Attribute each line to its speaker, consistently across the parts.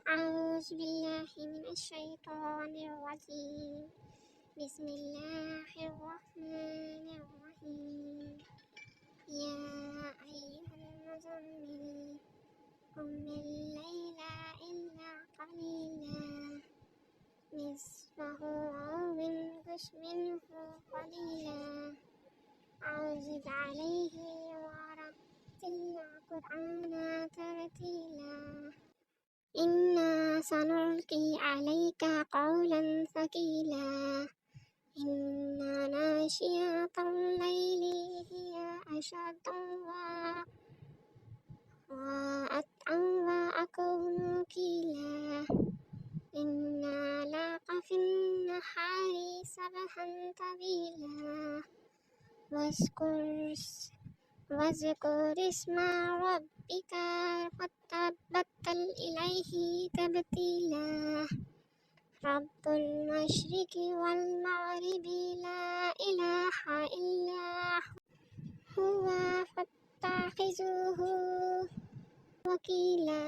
Speaker 1: أعوذ بالله من الشيطان الرجيم. بسم الله الرحمن الرحيم. يا أيها المزمل قم الليل إلا قليلا نصفه أو انقص منه قليلا أو زد عليه ورتل القرآن ترتيلا. إنا سنلقي عليك قولا ثقيلا إن ناشئة الليل هي أشد وأطعم وأقوم قيلا إنا لك في النهار سبحا طويلا واذكر اسم ربك وتبتل إليه تبتيلا. رب المشرق والمغرب لا إله إلا هو فاتخذه وكيلا.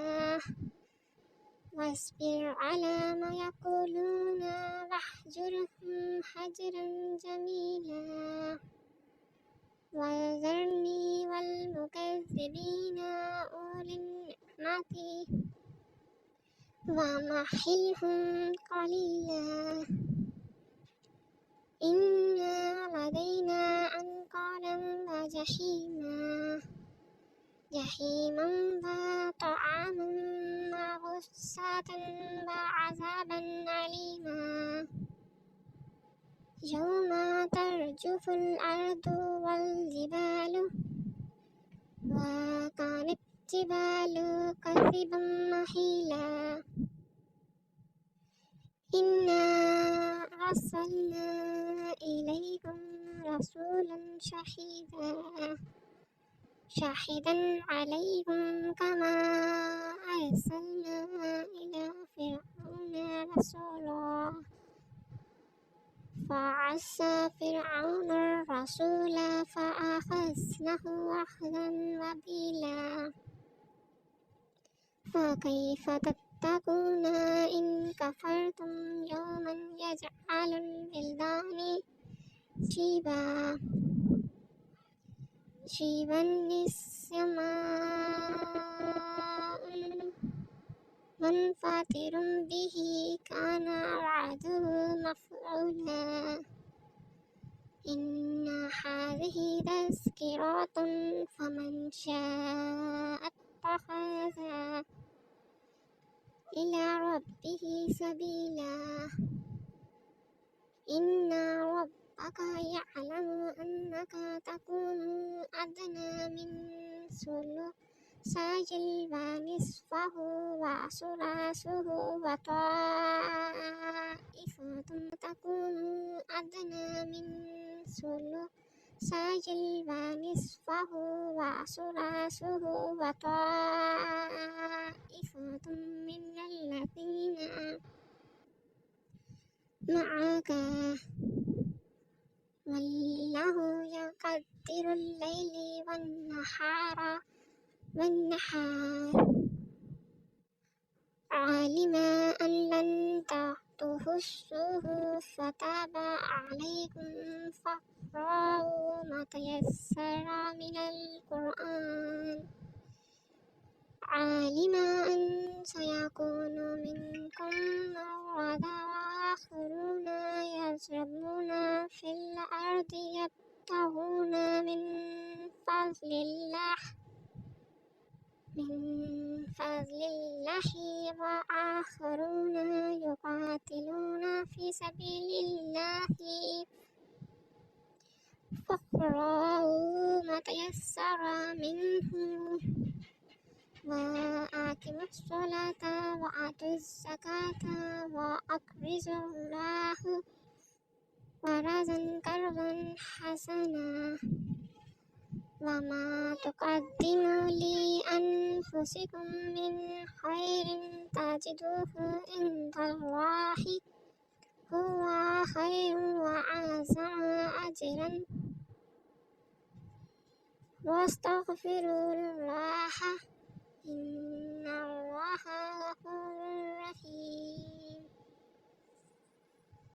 Speaker 1: واصبر على ما يقولون واهجرهم هجرا جميلا. وذرني والمكذبين أولي النعمة ومهلهم قليلا إن لدينا أنكالا جحيما وطعاما وغصة وعذابا أليما يوم ترجف الأرض والجبال وكانت الجبال كثيبا مهيلا. إنا أرسلنا إليكم رسولا شاهدا عليكم كما أرسلنا إلى فرعون رسولا فعصى فرعون الرسول فأخذناه أخذا وبيلا. فكيف تتقون إن كفرتم يوما يجعل الولدان شيبا السماء منفطر به كان وعده مفعولا. إن هذه تذكرة فمن شاء اتخذ إلى ربه سبيلا. إن ربك يعلم أنك تقوم أدنى من ثلثي الليل ونصفه وثلثه وطائفة تقوم أدنى من ثلثي الليل ونصفه وثلثه وطائفة من الذين معك والله يقدر الليل والنهار علم أن لن تحصوه فتاب عليكم فاقرؤوا ما تيسر من القرآن. علم أن سيكون منكم مرضى وآخرون يضربون في الأرض يبتغون من فضل الله وآخرون يقاتلون في سبيل الله فاقرؤوا ما تيسر منه وأقيموا الصلاة وآتوا الزكاة وأقرضوا الله قرضا حسنا وما تقدموا لأنفسكم من خير تجدوه عند الله هو خير وأعظم أجرا واستغفروا الله إن الله غفور